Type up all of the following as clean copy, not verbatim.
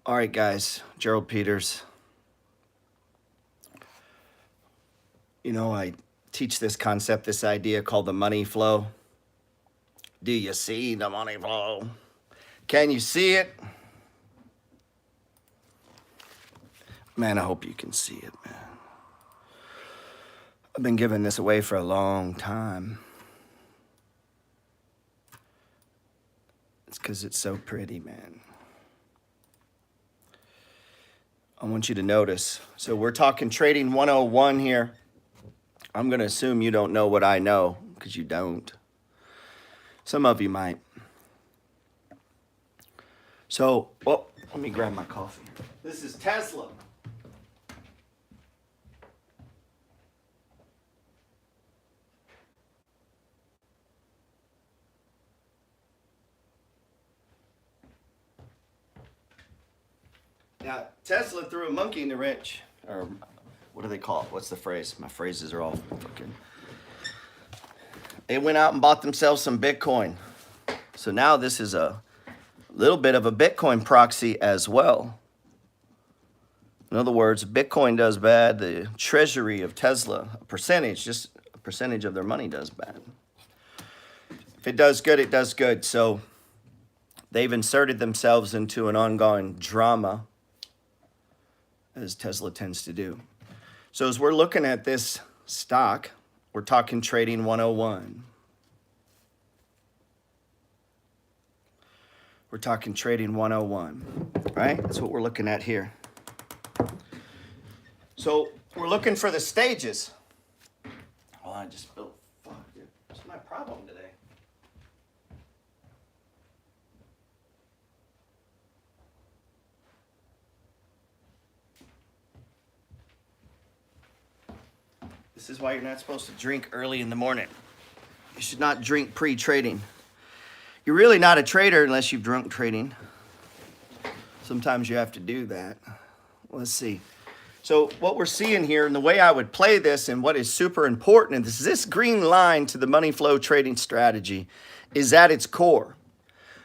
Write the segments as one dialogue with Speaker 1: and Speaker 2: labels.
Speaker 1: All right, guys, Gerald Peters. You know, I teach this concept, this idea called the money flow. Do you see the money flow? Can you see it? Man, I hope you can see it, man. I've been giving this away for a long time. It's because it's so pretty, man. I want you to notice. So we're talking trading 101 here. I'm going to assume you don't know what I know, because you don't. Some of you might. So, well, let me grab my coffee. This is Tesla. Now, Tesla threw a monkey in the wrench, or what do they call it? What's the phrase? My phrases are all fucking... They went out and bought themselves some Bitcoin. So now this is a little bit of a Bitcoin proxy as well. In other words, Bitcoin does bad. The treasury of Tesla, a percentage, just a percentage of their money does bad. If it does good, it does good. So they've inserted themselves into an ongoing drama, as Tesla tends to do. So as we're looking at this stock, we're talking trading 101. We're talking trading 101, right? That's what we're looking at here. So we're looking for the stages. Oh, I just spilled. Fuck, dude. What's my problem today? This is why you're not supposed to drink early in the morning. You should not drink pre-trading. You're really not a trader unless you've drunk trading. Sometimes you have to do that. Let's see. So what we're seeing here, and the way I would play this, and what is super important, is this green line to the money flow trading strategy is at its core.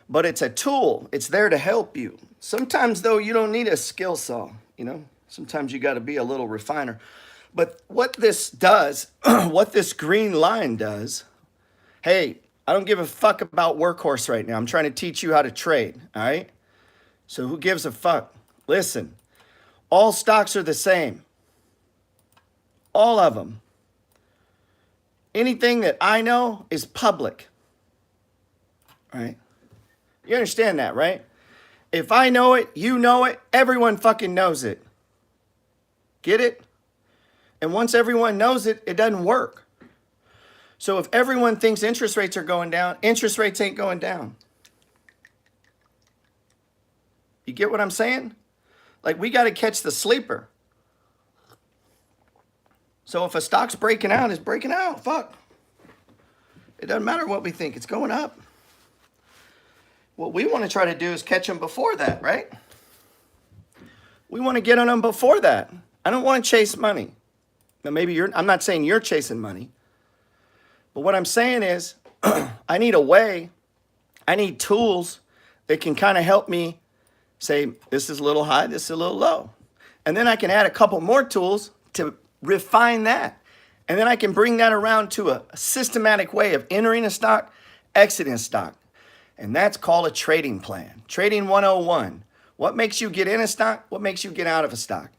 Speaker 1: But it's a tool. It's there to help you. Sometimes, though, you don't need a skill saw. You know, sometimes you got to be a little refiner. But what this does, what this green line does, hey, I don't give a fuck about workhorse right now. I'm trying to teach you how to trade, all right? So who gives a fuck? Listen, all stocks are the same. All of them. Anything that I know is public, all right? You understand that, right? If I know it, you know it, everyone fucking knows it. Get it? And once everyone knows it, it doesn't work. So if everyone thinks interest rates are going down, interest rates ain't going down. You get what I'm saying? Like, we got to catch the sleeper. So if a stock's breaking out, it's breaking out. Fuck. It doesn't matter what we think. It's going up. What we want to try to do is catch them before that, right? We want to get on them before that. I don't want to chase money. Now, maybe I'm not saying you're chasing money. But what I'm saying is, I need a way, I need tools that can kind of help me say, this is a little high, this is a little low. And then I can add a couple more tools to refine that. And then I can bring that around to a systematic way of entering a stock, exiting a stock. And that's called a trading plan. Trading 101. What makes you get in a stock? What makes you get out of a stock?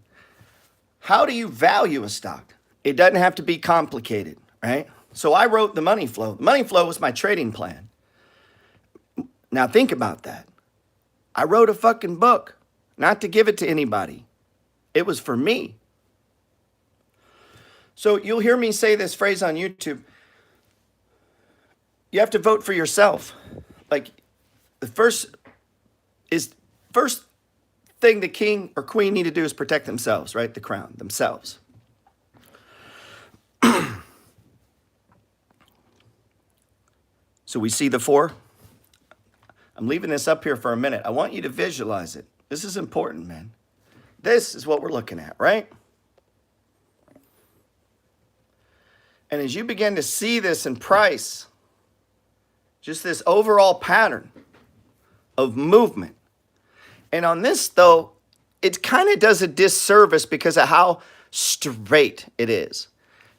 Speaker 1: How do you value a stock? It doesn't have to be complicated, right? So I wrote the money flow. The money flow was my trading plan. Now think about that. I wrote a fucking book, not to give it to anybody. It was for me. So you'll hear me say this phrase on YouTube. You have to vote for yourself. Like, the first thing the king or queen need to do is protect themselves, right? The crown, themselves. So we see the four. I'm leaving this up here for a minute. I want you to visualize it. This is important, man. This is what we're looking at, right? And as you begin to see this in price, just this overall pattern of movement, And on this, though, it kind of does a disservice because of how straight it is.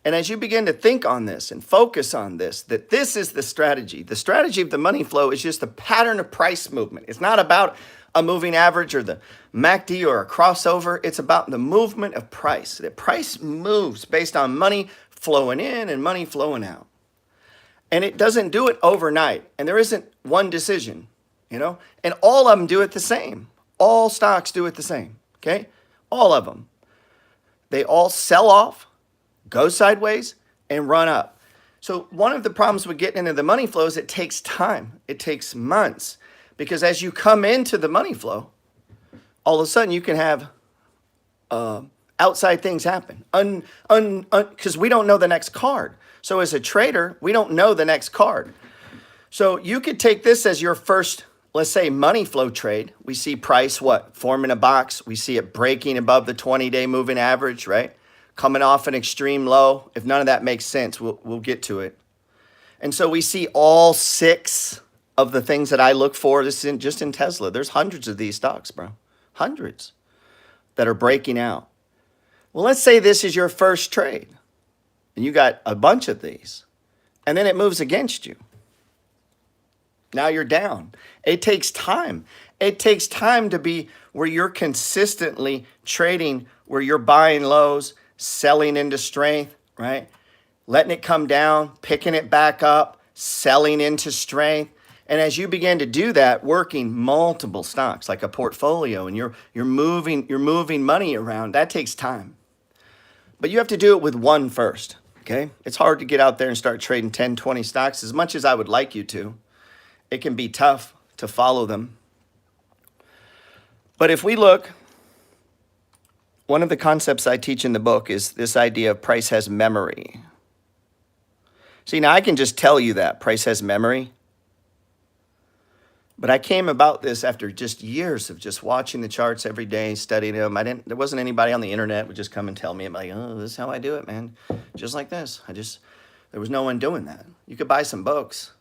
Speaker 1: And as you begin to think on this and focus on this, that this is the strategy. The strategy of the money flow is just a pattern of price movement. It's not about a moving average or the MACD or a crossover. It's about the movement of price. That price moves based on money flowing in and money flowing out. And it doesn't do it overnight. And there isn't one decision, you know? And all of them do it the same. All stocks do it the same, okay? All of them. They all sell off, go sideways, and run up. So one of the problems with getting into the money flow is it takes time. It takes months. Because as you come into the money flow, all of a sudden you can have outside things happen. Because we don't know the next card. So as a trader, we don't know the next card. So you could take this as your first, let's say, money flow trade. We see price, what? Forming a box. We see it breaking above the 20-day moving average, right? Coming off an extreme low. If none of that makes sense, we'll get to it. And so we see all 6 of the things that I look for. This is just in Tesla. There's hundreds of these stocks, bro. Hundreds that are breaking out. Well, let's say this is your first trade. And you got a bunch of these. And then it moves against you. Now you're down. It takes time. It takes time to be where you're consistently trading, where you're buying lows, selling into strength, right? Letting it come down, picking it back up, selling into strength. And as you begin to do that, working multiple stocks like a portfolio, and you're moving money around, that takes time. But you have to do it with one first, okay? It's hard to get out there and start trading 10, 20 stocks as much as I would like you to. It can be tough to follow them. But if we look, one of the concepts I teach in the book is this idea of price has memory. See, now I can just tell you that price has memory. But I came about this after just years of just watching the charts every day, studying them. There wasn't anybody on the internet would just come and tell me. I'm like, oh, this is how I do it, man. Just like this. There was no one doing that. You could buy some books,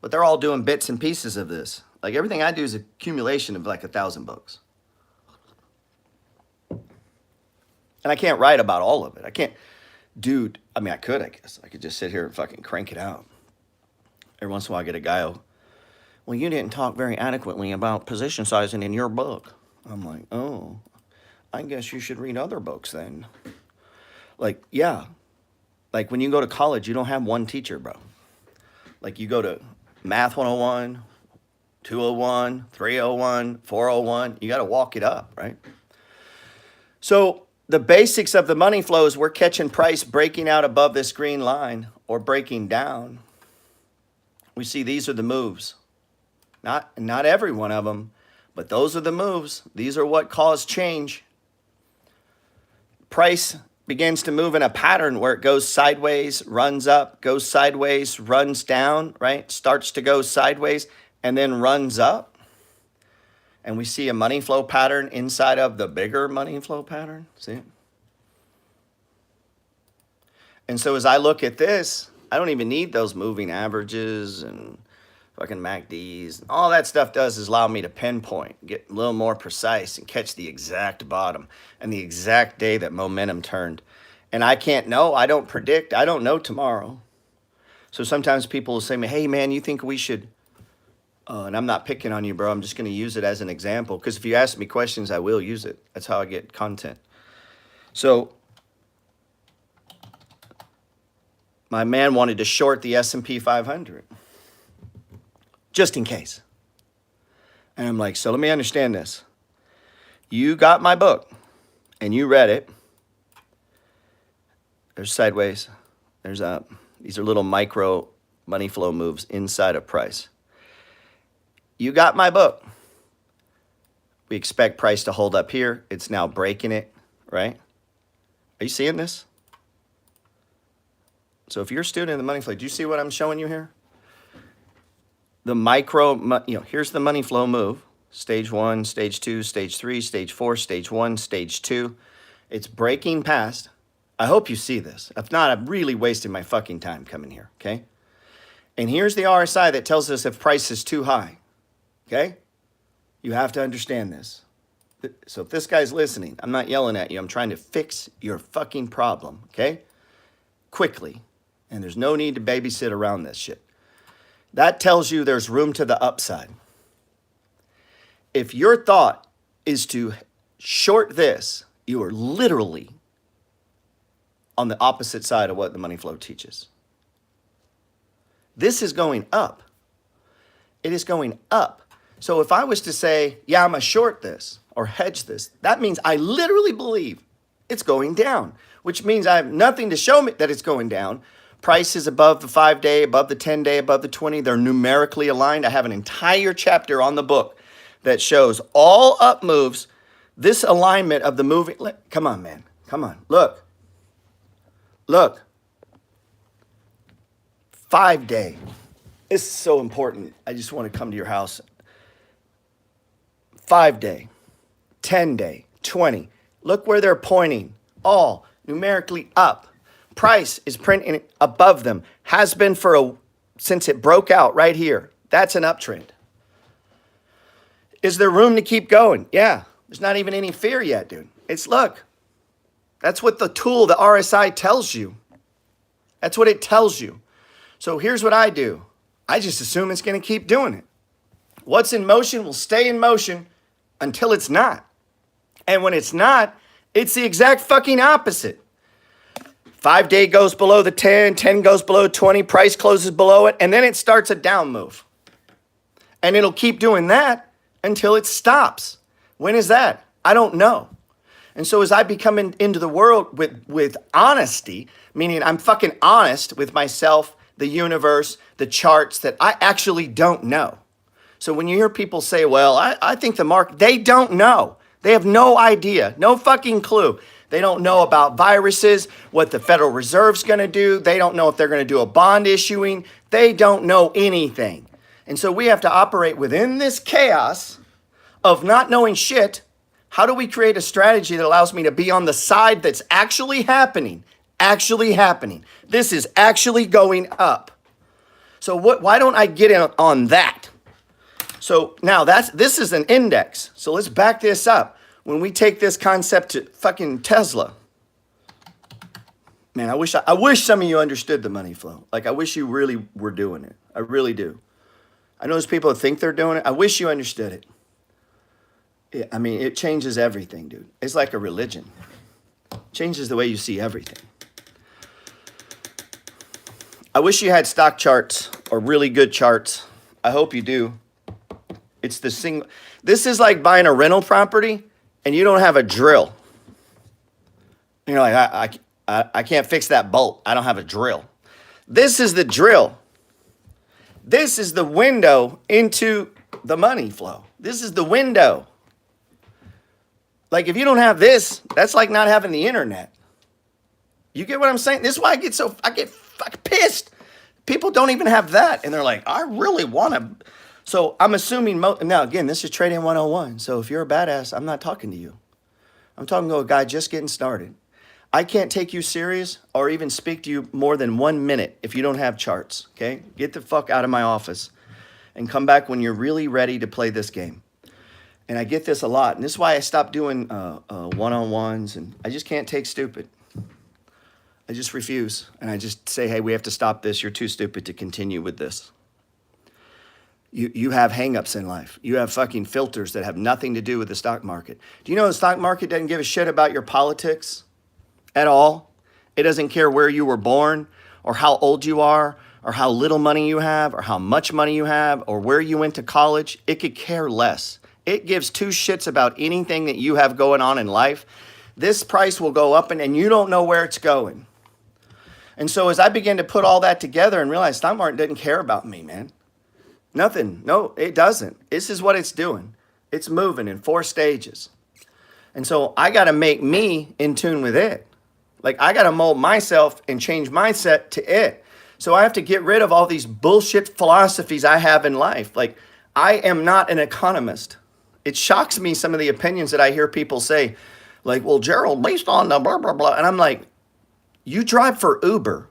Speaker 1: but they're all doing bits and pieces of this. Like everything I do is accumulation of like 1,000 books. And I can't write about all of it. I can't, dude. I mean, I could, I guess. I could just sit here and fucking crank it out. Every once in a while I get a guy who, well, you didn't talk very adequately about position sizing in your book. I'm like, oh, I guess you should read other books then. Like, yeah. Like when you go to college, you don't have one teacher, bro. Like you go to Math 101, 201, 301, 401. You got to walk it up, right? So the basics of the money flow is we're catching price breaking out above this green line or breaking down. We see these are the moves. Not every one of them, but those are the moves. These are what cause change. Price begins to move in a pattern where it goes sideways, runs up, goes sideways, runs down, right? Starts to go sideways and then runs up. And we see a money flow pattern inside of the bigger money flow pattern. See it? And so as I look at this, I don't even need those moving averages and fucking MACDs. All that stuff does is allow me to pinpoint, get a little more precise, and catch the exact bottom and the exact day that momentum turned. And I can't know. I don't predict. I don't know tomorrow. So sometimes people will say to me, hey, man, you think we should... and I'm not picking on you, bro. I'm just going to use it as an example. Because if you ask me questions, I will use it. That's how I get content. So my man wanted to short the S&P 500. Just in case. And I'm like, so let me understand this. You got my book and you read it. There's sideways. There's up. These are little micro money flow moves inside of price. You got my book. We expect price to hold up here. It's now breaking it, right? Are you seeing this? So if you're a student in the money flow, do you see what I'm showing you here? The micro, here's the money flow move. Stage 1, stage 2, stage 3, stage 4, stage 1, stage 2. It's breaking past. I hope you see this. If not, I'm really wasting my fucking time coming here, okay? And here's the RSI that tells us if price is too high, okay? You have to understand this. So if this guy's listening, I'm not yelling at you. I'm trying to fix your fucking problem, okay? Quickly. And there's no need to babysit around this shit. That tells you there's room to the upside. If your thought is to short this, you are literally on the opposite side of what the money flow teaches. This is going up. It is going up. So if I was to say, yeah, I'm going to short this or hedge this, that means I literally believe it's going down, which means I have nothing to show me that it's going down. Price is above the 5-day, above the 10-day, above the 20. They're numerically aligned. I have an entire chapter on the book that shows all up moves, this alignment of the moving. Come on, man. Come on. Look. Look. 5-day. This is so important. I just want to come to your house. 5-day, 10-day, 20. Look where they're pointing. All numerically up. Price is printing above them. Has been since it broke out right here. That's an uptrend. Is there room to keep going? Yeah. There's not even any fear yet, dude. Look. That's what the tool, the RSI, tells you. That's what it tells you. So here's what I do. I just assume it's going to keep doing it. What's in motion will stay in motion until it's not. And when it's not, it's the exact fucking opposite. 5-day goes below the 10, 10 goes below 20, price closes below it, and then it starts a down move. And it'll keep doing that until it stops. When is that? I don't know. And so as I become into the world with honesty, meaning I'm fucking honest with myself, the universe, the charts that I actually don't know. So when you hear people say, well, I think the market, they don't know. They have no idea, no fucking clue. They don't know about viruses, what the Federal Reserve's going to do. They don't know if they're going to do a bond issuing. They don't know anything. And so we have to operate within this chaos of not knowing shit. How do we create a strategy that allows me to be on the side that's actually happening? Actually happening. This is actually going up. So why don't I get in on that? So now this is an index. So let's back this up. When we take this concept to fucking Tesla, man, I wish some of you understood the money flow. Like, I wish you really were doing it. I really do. I know there's people that think they're doing it. I wish you understood it. I mean, it changes everything, dude. It's like a religion. It changes the way you see everything. I wish you had stock charts or really good charts. I hope you do. It's the single. This is like buying a rental property and you don't have a drill. You're like, I can't fix that bolt. I don't have a drill. This is the drill. This is the window into the money flow. This is the window. Like, if you don't have this, that's like not having the internet. You get what I'm saying? This is why I get fucking pissed. People don't even have that. And they're like, I really want to. So I'm assuming, now again, this is Trading 101. So if you're a badass, I'm not talking to you. I'm talking to a guy just getting started. I can't take you serious or even speak to you more than 1 minute if you don't have charts, okay? Get the fuck out of my office and come back when you're really ready to play this game. And I get this a lot. And this is why I stopped doing one-on-ones. And I just can't take stupid. I just refuse. And I just say, hey, we have to stop this. You're too stupid to continue with this. You have hangups in life. You have fucking filters that have nothing to do with the stock market. Do you know the stock market doesn't give a shit about your politics at all? It doesn't care where you were born or how old you are or how little money you have or how much money you have or where you went to college. It could care less. It gives two shits about anything that you have going on in life. This price will go up and you don't know where it's going. And so as I began to put all that together and realize stock market doesn't care about me, man. Nothing. No, it doesn't. This is what it's doing. It's moving in 4 stages. And so I got to make me in tune with it. Like, I got to mold myself and change mindset to it. So I have to get rid of all these bullshit philosophies I have in life. Like, I am not an economist. It shocks me, some of the opinions that I hear people say, like, well, Gerald, based on the blah, blah, blah. And I'm like, you drive for Uber.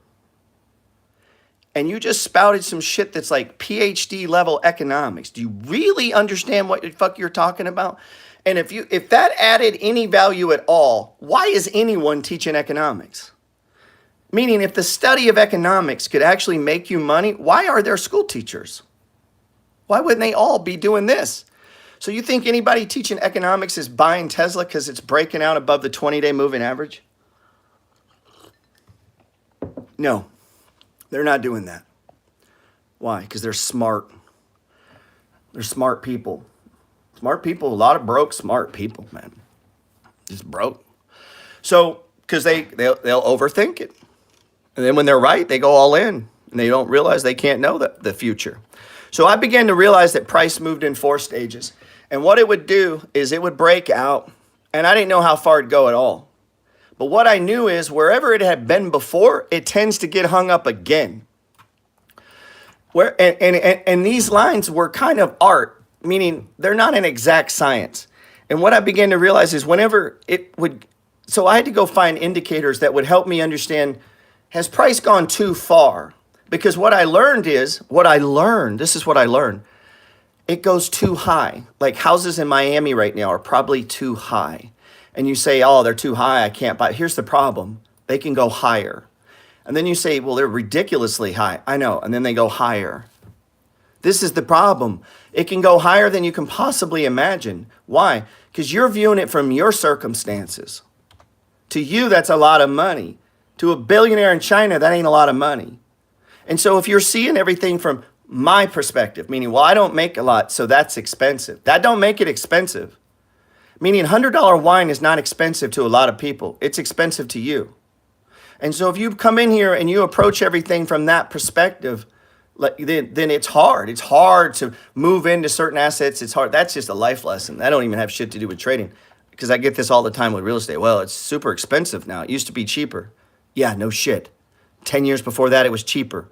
Speaker 1: And you just spouted some shit that's like PhD level economics. Do you really understand what the fuck you're talking about? And if that added any value at all, why is anyone teaching economics? Meaning, if the study of economics could actually make you money, why are there school teachers? Why wouldn't they all be doing this? So you think anybody teaching economics is buying Tesla because it's breaking out above the 20-day moving average? No, they're not doing that. Why? Because they're smart. They're smart people. Smart people, a lot of broke, smart people, man. Just broke. So, because they'll overthink it. And then when they're right, they go all in. And they don't realize they can't know the future. So I began to realize that price moved in 4 stages. And what it would do is it would break out. And I didn't know how far it'd go at all. But what I knew is wherever it had been before, it tends to get hung up again. And these lines were kind of art, meaning they're not an exact science. And what I began to realize is whenever it would, so I had to go find indicators that would help me understand, has price gone too far? Because what I learned, this is what I learned. It goes too high. Like houses in Miami right now are probably too high. And you say, oh, they're too high, I can't buy. Here's the problem. They can go higher. And then you say, well, they're ridiculously high. I know. And then they go higher. This is the problem. It can go higher than you can possibly imagine. Why? Because you're viewing it from your circumstances. To you, that's a lot of money. To a billionaire in China, that ain't a lot of money. And so if you're seeing everything from my perspective, meaning, well, I don't make a lot, so that's expensive. That don't make it expensive. Meaning $100 wine is not expensive to a lot of people. It's expensive to you. And so if you come in here and you approach everything from that perspective, then it's hard. It's hard to move into certain assets. It's hard. That's just a life lesson. That don't even have shit to do with trading. Because I get this all the time with real estate. Well, it's super expensive now. It used to be cheaper. Yeah, no shit. 10 years before that, it was cheaper.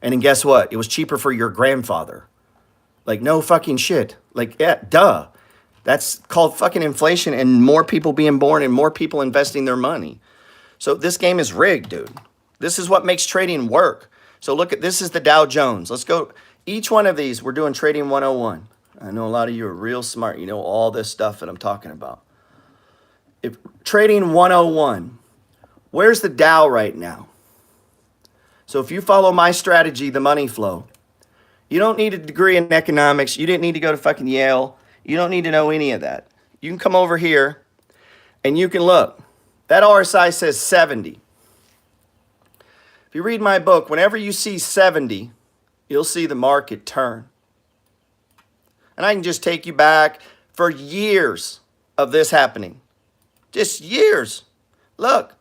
Speaker 1: And then guess what? It was cheaper for your grandfather. Like, no fucking shit. Like, yeah, duh. That's called fucking inflation and more people being born and more people investing their money. So this game is rigged, dude. This is what makes trading work. So look at, this is the Dow Jones. Let's go. Each one of these, we're doing Trading 101. I know a lot of you are real smart. You know all this stuff that I'm talking about. If Trading 101, where's the Dow right now? So if you follow my strategy, the money flow, you don't need a degree in economics. You didn't need to go to fucking Yale. You don't need to know any of that. You can come over here and you can look. That RSI says 70. If you read my book, whenever you see 70, you'll see the market turn. And I can just take you back for years of this happening. Just years. Look.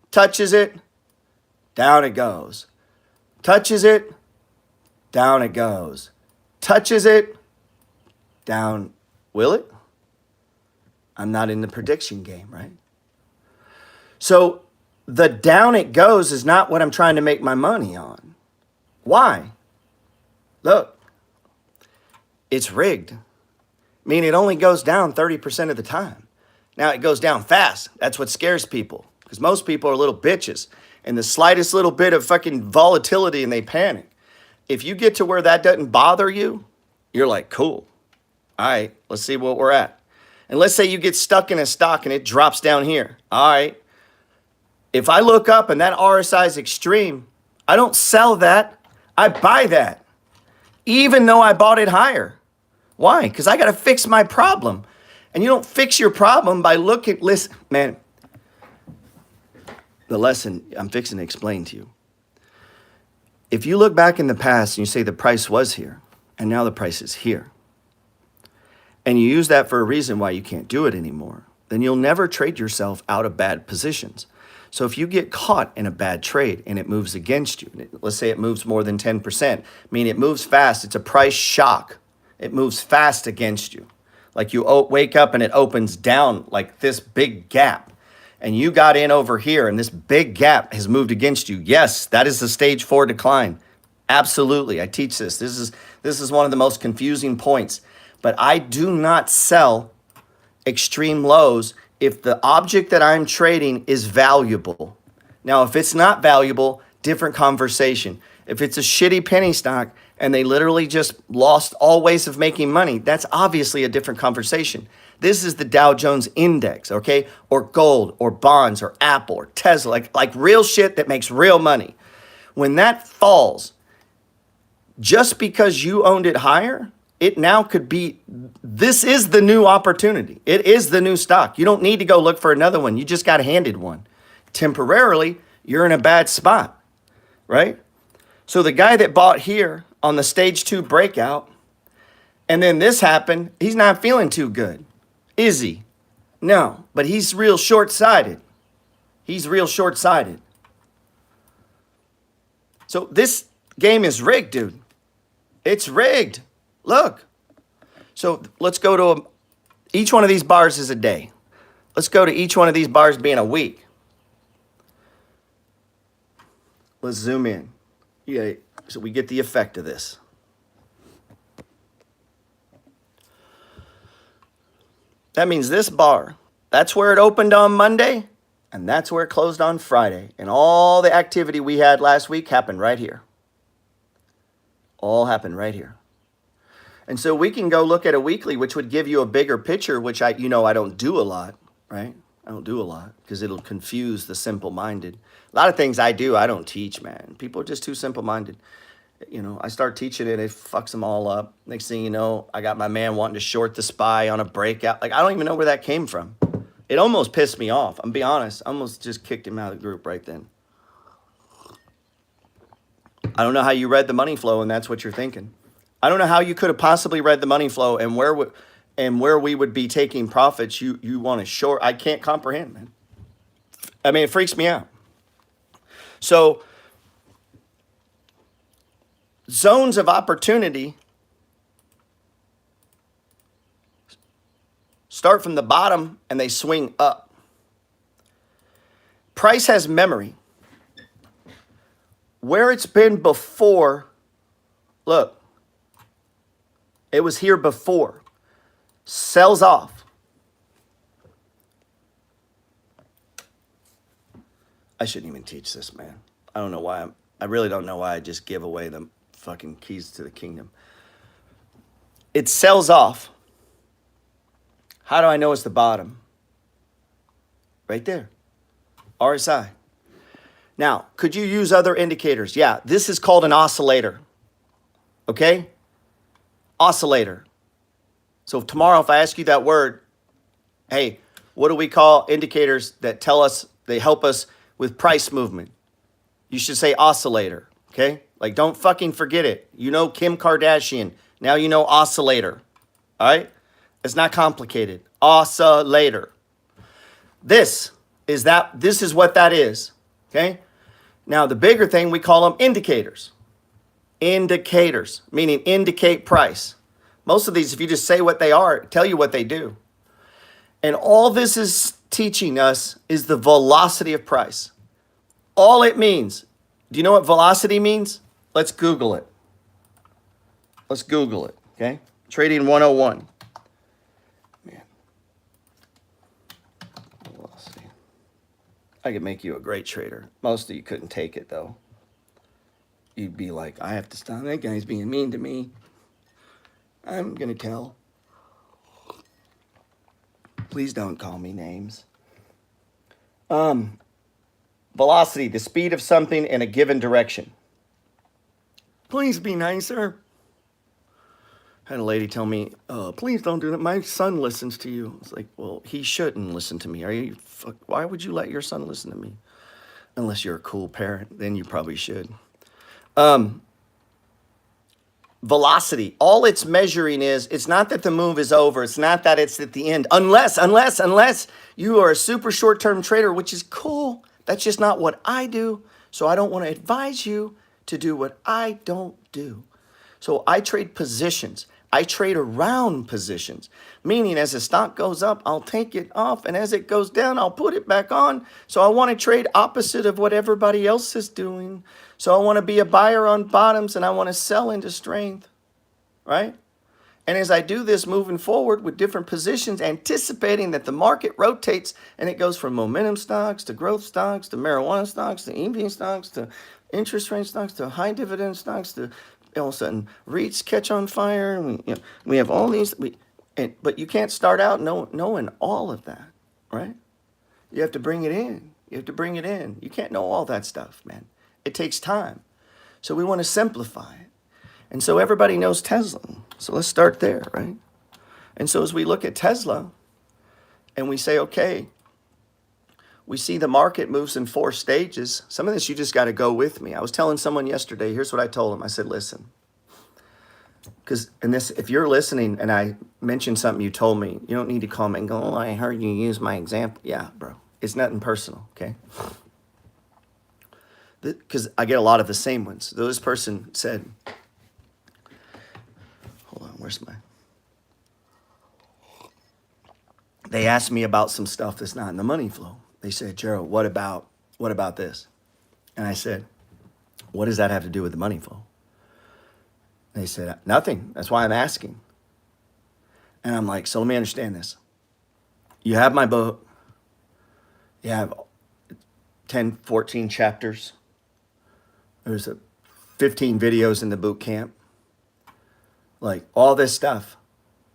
Speaker 1: Touches it, down it goes. Touches it, down it goes. Touches it, down. Will it? I'm not in the prediction game, right? So the down it goes is not what I'm trying to make my money on. Why? Look, it's rigged. I mean, it only goes down 30% of the time. Now it goes down fast. That's what scares people because most people are little bitches and the slightest little bit of fucking volatility and they panic. If you get to where that doesn't bother you, you're like, cool. All right, let's see what we're at. And let's say you get stuck in a stock and it drops down here. All right. If I look up and that RSI is extreme, I don't sell that. I buy that, even though I bought it higher. Why? Because I got to fix my problem. And you don't fix your problem by listen, man, the lesson I'm fixing to explain to you. If you look back in the past and you say the price was here and now the price is here, and you use that for a reason why you can't do it anymore, then you'll never trade yourself out of bad positions. So if you get caught in a bad trade and it moves against you, let's say it moves more than 10%, I mean, it moves fast. It's a price shock. It moves fast against you. Like you wake up and it opens down like this big gap. And you got in over here and this big gap has moved against you. Yes, that is the stage 4 decline. Absolutely. I teach this. This is one of the most confusing points. But I do not sell extreme lows if the object that I'm trading is valuable. Now, if it's not valuable, different conversation. If it's a shitty penny stock and they literally just lost all ways of making money, that's obviously a different conversation. This is the Dow Jones index, okay? Or gold, or bonds, or Apple, or Tesla, like real shit that makes real money. When that falls, just because you owned it higher, it now could be, this is the new opportunity. It is the new stock. You don't need to go look for another one. You just got handed one. Temporarily, you're in a bad spot, right? So the guy that bought here on the stage 2 breakout, and then this happened, he's not feeling too good, is he? No, but he's real short-sighted. He's real short-sighted. So this game is rigged, dude. It's rigged. Look. So let's go to each one of these bars is a day. Let's go to each one of these bars being a week. Let's zoom in. Yeah, so we get the effect of this. That means this bar, that's where it opened on Monday, and that's where it closed on Friday. And all the activity we had last week happened right here. All happened right here. And so we can go look at a weekly, which would give you a bigger picture, which I don't do a lot, right? I don't do a lot because it'll confuse the simple-minded. A lot of things I do, I don't teach, man. People are just too simple-minded. I start teaching it, it fucks them all up. Next thing you know, I got my man wanting to short the SPY on a breakout. Like, I don't even know where that came from. It almost pissed me off. I'm be honest. I almost just kicked him out of the group right then. I don't know how you read the money flow and that's what you're thinking. I don't know how you could have possibly read the money flow and where we would be taking profits. You want to short. I can't comprehend, man. I mean, it freaks me out. So zones of opportunity start from the bottom and they swing up. Price has memory. Where it's been before, look, it was here before, sells off. I shouldn't even teach this, man. I don't know why I really don't know why I just give away the fucking keys to the kingdom. It sells off. How do I know it's the bottom? Right there. RSI. Now, could you use other indicators? Yeah, this is called an oscillator. Okay? Oscillator. So tomorrow, if I ask you that word, hey, what do we call indicators that tell us, they help us with price movement? You should say oscillator. Okay? Like, don't fucking forget it. You know Kim Kardashian. Now you know oscillator. All right? It's not complicated. Oscillator. This is what that is. Okay? Now, the bigger thing, we call them indicators. Indicators, meaning indicate price. Most of these, if you just say what they are, tell you what they do. And all this is teaching us is the velocity of price. All it means. Do you know what velocity means? Let's Google it. Let's Google it, okay? Trading 101. Man. Velocity. I could make you a great trader. Most of you couldn't take it, though. You'd be like, I have to stop. That guy's being mean to me. I'm going to tell. Please don't call me names. Velocity, the speed of something in a given direction. Please be nicer. I had a lady tell me, please don't do that. My son listens to you. It's like, well, he shouldn't listen to me. Why would you let your son listen to me? Unless you're a cool parent, then you probably should. Velocity, all it's measuring is, it's not that the move is over. It's not that it's at the end. Unless you are a super short-term trader, which is cool. That's just not what I do. So I don't want to advise you to do what I don't do. So I trade positions. I trade around positions, meaning as the stock goes up, I'll take it off, and as it goes down, I'll put it back on. So I want to trade opposite of what everybody else is doing. So I want to be a buyer on bottoms, and I want to sell into strength, right? And as I do this moving forward with different positions, anticipating that the market rotates, and it goes from momentum stocks to growth stocks to marijuana stocks to EV stocks to interest rate stocks to high dividend stocks to all of a sudden REITs catch on fire. And we have all these, but you can't start out knowing all of that, right? You have to bring it in. You have to bring it in. You can't know all that stuff, man. It takes time. So we want to simplify it. And so everybody knows Tesla. So let's start there, right? And so as we look at Tesla and we say, okay, we see the market moves in 4 stages. Some of this you just got to go with me. I was telling someone yesterday, here's what I told him. I said, listen, if you're listening and I mentioned something you told me, you don't need to call me and go, oh, I heard you use my example. Yeah, bro, it's nothing personal, okay? Because I get a lot of the same ones. This person said, hold on, where's my... They asked me about some stuff that's not in the money flow. They said, Gerald, what about this? And I said, what does that have to do with the money flow? They said, nothing. That's why I'm asking. And I'm like, so let me understand this. You have my book. You have 10, 14 chapters. There's 15 videos in the boot camp. Like all this stuff.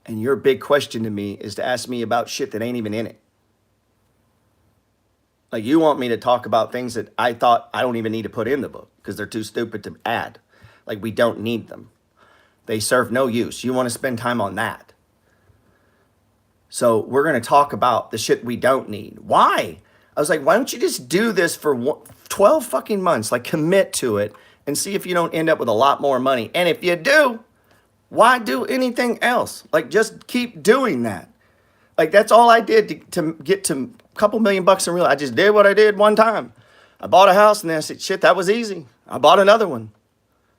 Speaker 1: And your big question to me is to ask me about shit that ain't even in it. Like you want me to talk about things that I thought I don't even need to put in the book because they're too stupid to add. Like we don't need them. They serve no use. You want to spend time on that. So we're going to talk about the shit we don't need. Why? I was like, why don't you just do this for 12 fucking months? Like commit to it and see if you don't end up with a lot more money. And if you do, why do anything else? Like just keep doing that. Like that's all I did to get to a couple $1,000,000 in real. I just did what I did one time. I bought a house and then I said, shit, that was easy. I bought another one.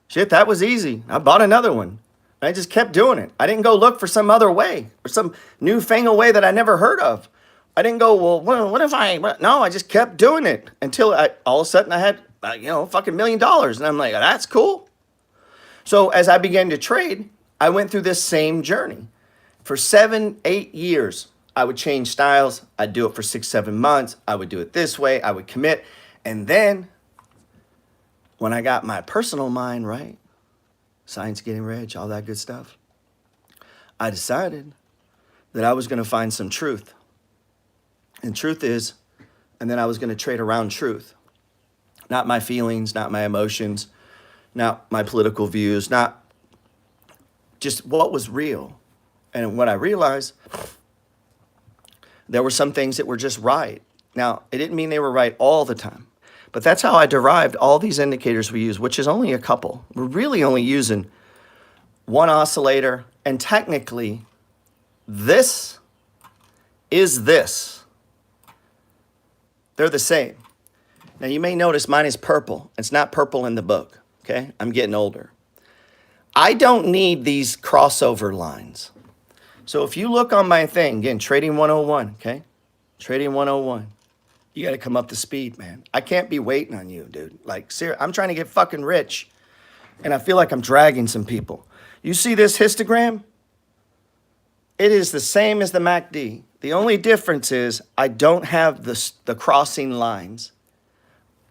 Speaker 1: Shit, that was easy. I bought another one. And I just kept doing it. I didn't go look for some other way or some newfangled way that I never heard of. I didn't go, well, what if I, no, I just kept doing it until all of a sudden I had, fucking $1 million. And I'm like, that's cool. So as I began to trade, I went through this same journey. For 7, 8 years, I would change styles. I'd do it for 6, 7 months. I would do it this way. I would commit. And then when I got my personal mind right, science getting rich, all that good stuff, I decided that I was going to find some truth. And truth is, and then I was going to trade around truth. Not my feelings, not my emotions, not my political views, not just what was real. And what I realized, there were some things that were just right. Now, it didn't mean they were right all the time. But that's how I derived all these indicators we use, which is only a couple. We're really only using one oscillator. And technically, this is this. They're the same. Now, you may notice mine is purple. It's not purple in the book, okay? I'm getting older. I don't need these crossover lines. So if you look on my thing, again, Trading 101, okay? Trading 101. You got to come up to speed, man. I can't be waiting on you, dude. Like, seriously, I'm trying to get fucking rich, and I feel like I'm dragging some people. You see this histogram? It is the same as the MACD. The only difference is I don't have the crossing lines.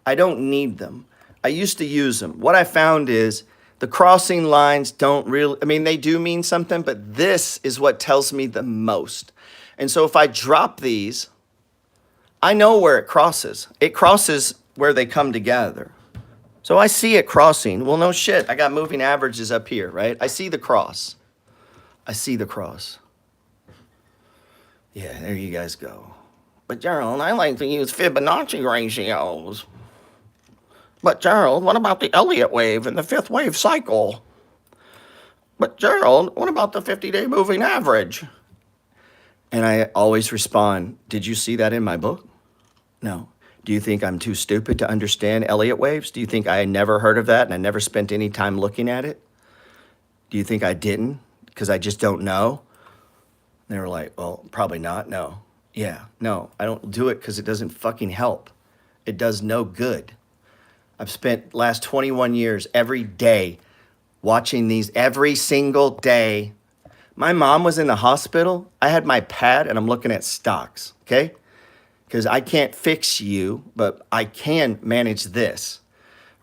Speaker 1: I don't need them. I used to use them. What I found is the crossing lines don't really, I mean, they do mean something, but this is what tells me the most. And so if I drop these, I know where it crosses. It crosses where they come together. So I see it crossing. Well, no shit. I got moving averages up here, right? I see the cross. I see the cross. Yeah, there you guys go. But Gerald, I like to use Fibonacci ratios. But Gerald, what about the Elliott wave and the fifth wave cycle? But Gerald, what about the 50-day moving average? And I always respond, did you see that in my book? No. Do you think I'm too stupid to understand Elliott waves? Do you think I never heard of that and I never spent any time looking at it? Do you think I didn't because I just don't know? They were like, well, probably not. No. Yeah, no, I don't do it because it doesn't fucking help. It does no good. I've spent last 21 years every day watching these every single day. My mom was in the hospital. I had my pad and I'm looking at stocks, okay? Because I can't fix you, but I can manage this,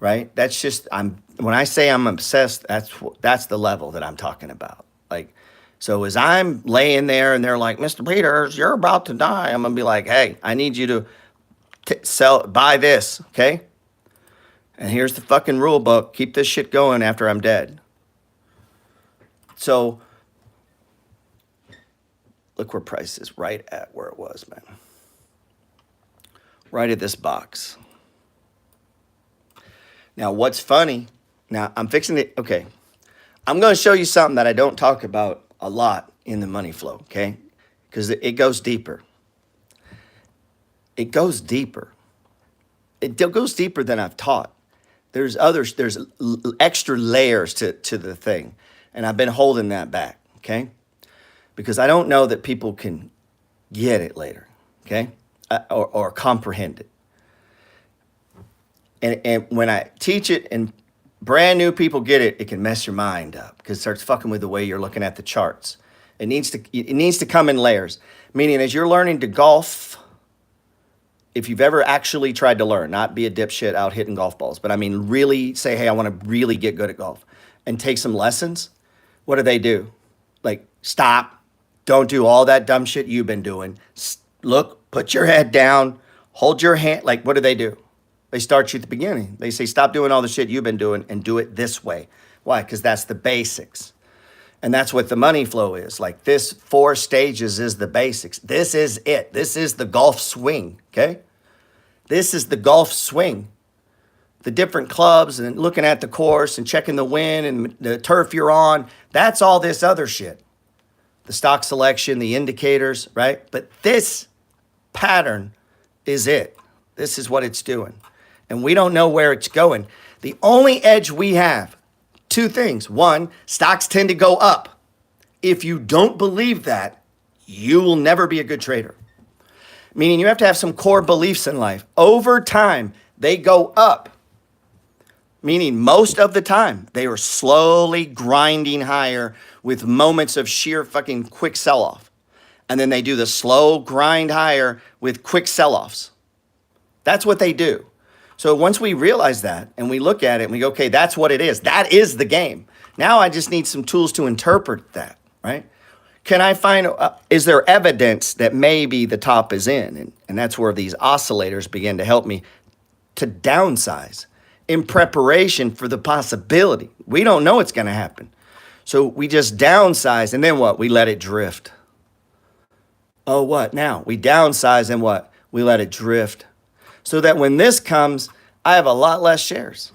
Speaker 1: right? That's just, when I say I'm obsessed, that's the level that I'm talking about. Like, so as I'm laying there and they're like, Mr. Peters, you're about to die, I'm gonna be like, hey, I need you to buy this, okay? And here's the fucking rule book. Keep this shit going after I'm dead. So look where price is, right at where it was, man. Right at this box. Now, what's funny, now I'm fixing it, okay. I'm going to show you something that I don't talk about a lot in the money flow, okay? Because it goes deeper. It goes deeper. It goes deeper than I've taught. There's extra layers to the thing. And I've been holding that back, okay? Because I don't know that people can get it later, okay? Or comprehend it. And when I teach it and brand new people get it, it can mess your mind up because it starts fucking with the way you're looking at the charts. It needs to come in layers. Meaning as you're learning to golf, if you've ever actually tried to learn, not be a dipshit out hitting golf balls, but I mean really say, hey, I want to really get good at golf and take some lessons, what do? Like, stop. Don't do all that dumb shit you've been doing. Look, put your head down, hold your hand. Like, what do? They start you at the beginning. They say, stop doing all the shit you've been doing and do it this way. Why? Because that's the basics. And that's what the money flow is. Like this 4 stages is the basics. This is it. This is the golf swing, okay? This is the golf swing. The different clubs and looking at the course and checking the wind and the turf you're on. That's all this other shit. The stock selection, the indicators, right? But this pattern is it. This is what it's doing. And we don't know where it's going. The only edge we have, 2 things. 1, stocks tend to go up. If you don't believe that, you will never be a good trader. Meaning you have to have some core beliefs in life. Over time, they go up. Meaning most of the time, they are slowly grinding higher with moments of sheer fucking quick sell-off. And then they do the slow grind higher with quick sell-offs. That's what they do. So once we realize that and we look at it and we go, okay, that's what it is. That is the game. Now I just need some tools to interpret that, right? Can I find, is there evidence that maybe the top is in? And that's where these oscillators begin to help me to downsize in preparation for the possibility. We don't know it's going to happen. So we just downsize and then what? We let it drift. Oh, what now? We downsize and what? We let it drift. So that when this comes, I have a lot less shares.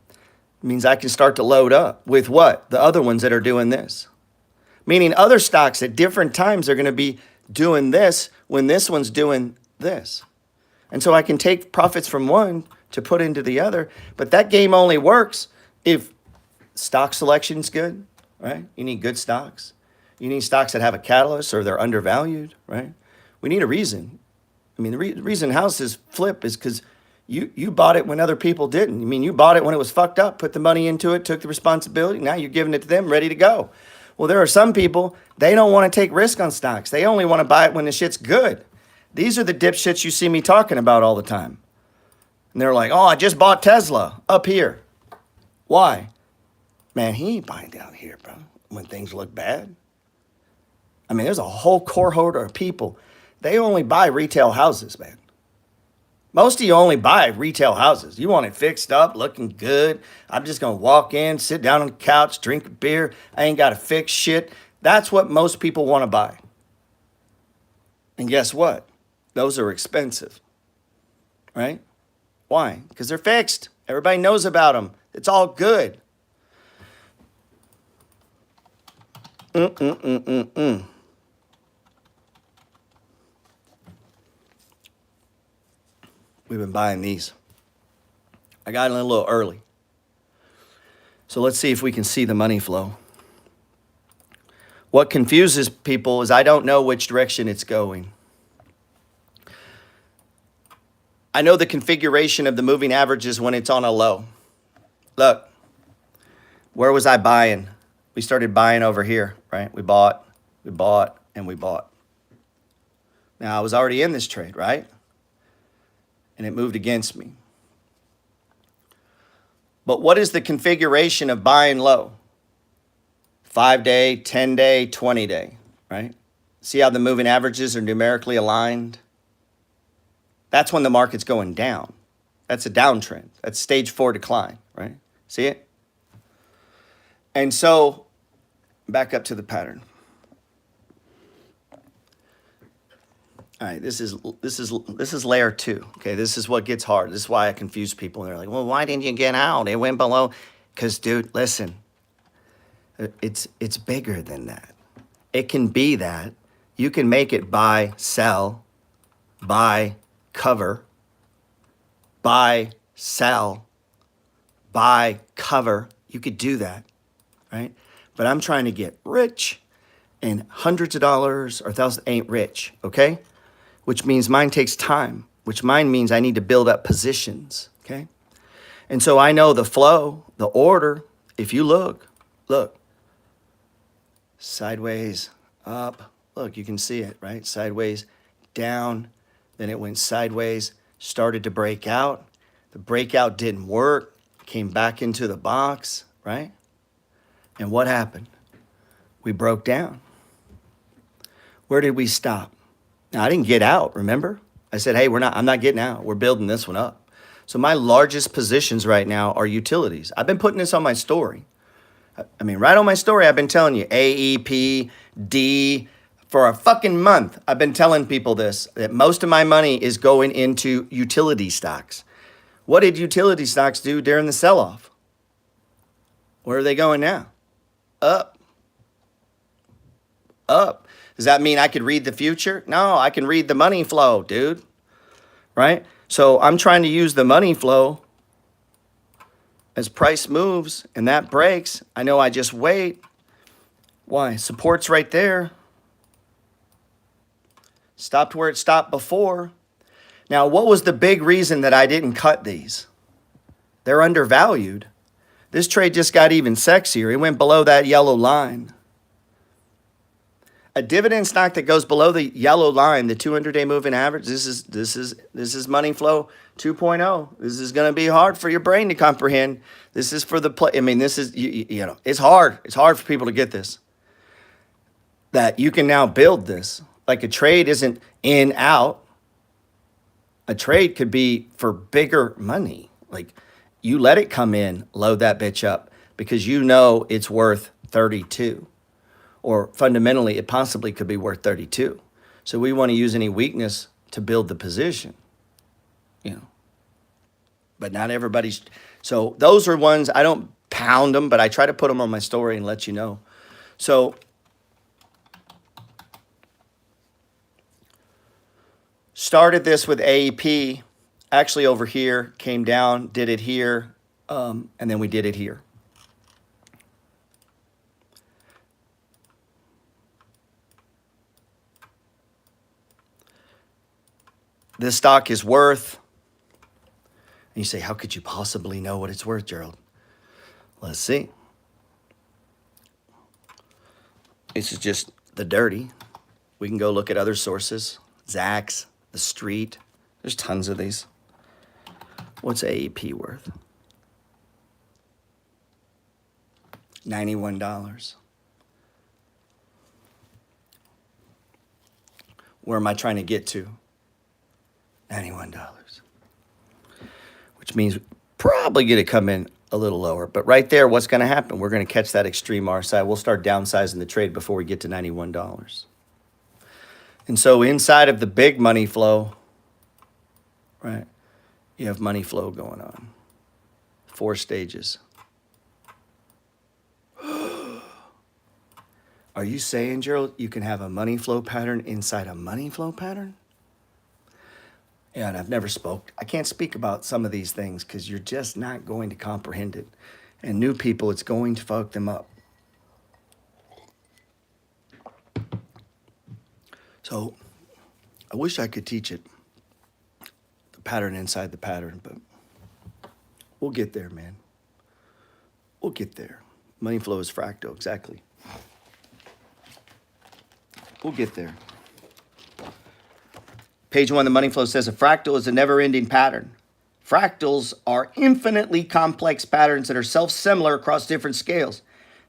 Speaker 1: It means I can start to load up with what? The other ones that are doing this. Meaning other stocks at different times are going to be doing this when this one's doing this. And so I can take profits from one to put into the other. But that game only works if stock selection's good, right? You need good stocks. You need stocks that have a catalyst or they're undervalued, right? We need a reason. I mean, the reason houses flip is because you bought it when other people didn't. I mean, you bought it when it was fucked up, put the money into it, took the responsibility. Now you're giving it to them, ready to go. Well, there are some people, they don't want to take risk on stocks. They only want to buy it when the shit's good. These are the dipshits you see me talking about all the time. And they're like, oh, I just bought Tesla up here. Why? Man, he ain't buying down here, bro, when things look bad. I mean, there's a whole cohort of people. They only buy retail houses, man. Most of you only buy retail houses. You want it fixed up, looking good. I'm just going to walk in, sit down on the couch, drink a beer. I ain't got to fix shit. That's what most people want to buy. And guess what? Those are expensive, right? Why? Because they're fixed. Everybody knows about them. It's all good. We've been buying these. I got in a little early. So let's see if we can see the money flow. What confuses people is I don't know which direction it's going. I know the configuration of the moving averages when it's on a low. Look, where was I buying? We started buying over here, right? We bought, and we bought. Now, I was already in this trade, right? And it moved against me. But what is the configuration of buying low? 5-day, 10-day, 20-day, right? See how the moving averages are numerically aligned? That's when the market's going down. That's a downtrend. That's stage 4 decline, right? See it? And so, back up to the pattern. All right, this is layer 2. Okay, this is what gets hard. This is why I confuse people. They're like, well, why didn't you get out? It went below. Because, dude, listen, it's bigger than that. It can be that. You can make it buy, sell, buy, cover, buy, sell, buy, cover. You could do that, right? But I'm trying to get rich, and hundreds of dollars or thousands ain't rich, okay? Which means mine takes time, which mine means I need to build up positions, okay? And so I know the flow, the order. If you look, sideways, up. Look, you can see it, right? Sideways, down. Then it went sideways, started to break out. The breakout didn't work, came back into the box, right? And what happened? We broke down. Where did we stop? Now, I didn't get out, remember? I said, hey, I'm not getting out. We're building this one up. So my largest positions right now are utilities. I've been putting this on my story. I mean, right on my story, I've been telling you AEP, D, for a fucking month. I've been telling people this, that most of my money is going into utility stocks. What did utility stocks do during the sell-off? Where are they going now? Up. Up. Does that mean I could read the future? No, I can read the money flow, dude. Right? So I'm trying to use the money flow as price moves and that breaks. I know I just wait. Why? Support's right there. Stopped where it stopped before. Now, what was the big reason that I didn't cut these? They're undervalued. This trade just got even sexier. It went below that yellow line. A dividend stock that goes below the yellow line, the 200-day moving average, this is money flow 2.0. This is going to be hard for your brain to comprehend. This is for the play. I mean, this is, you know, it's hard. It's hard for people to get this. That you can now build this. Like a trade isn't in, out. A trade could be for bigger money. Like you let it come in, load that bitch up because you know it's worth 32. Or fundamentally, it possibly could be worth 32. So we want to use any weakness to build the position, you know. But not everybody's. So those are ones, I don't pound them, but I try to put them on my story and let you know. So started this with AEP, actually over here, came down, did it here, and then we did it here. This stock is worth, and you say, how could you possibly know what it's worth, Gerald? Let's see. This is just the dirty. We can go look at other sources. Zacks, The Street. There's tons of these. What's AEP worth? $91. Where am I trying to get to? $91. Which means probably going to come in a little lower. But right there, what's going to happen? We're going to catch that extreme RSI. We'll start downsizing the trade before we get to $91. And so inside of the big money flow, right, you have money flow going on. 4 stages. Are you saying, Gerald, you can have a money flow pattern inside a money flow pattern? Yeah, and I've never spoke. I can't speak about some of these things because you're just not going to comprehend it. And new people, it's going to fuck them up. So I wish I could teach it, the pattern inside the pattern, but we'll get there, man. We'll get there. Money flow is fractal, exactly. We'll get there. Page 1, the money flow says a fractal is a never-ending pattern. Fractals are infinitely complex patterns that are self-similar across different scales.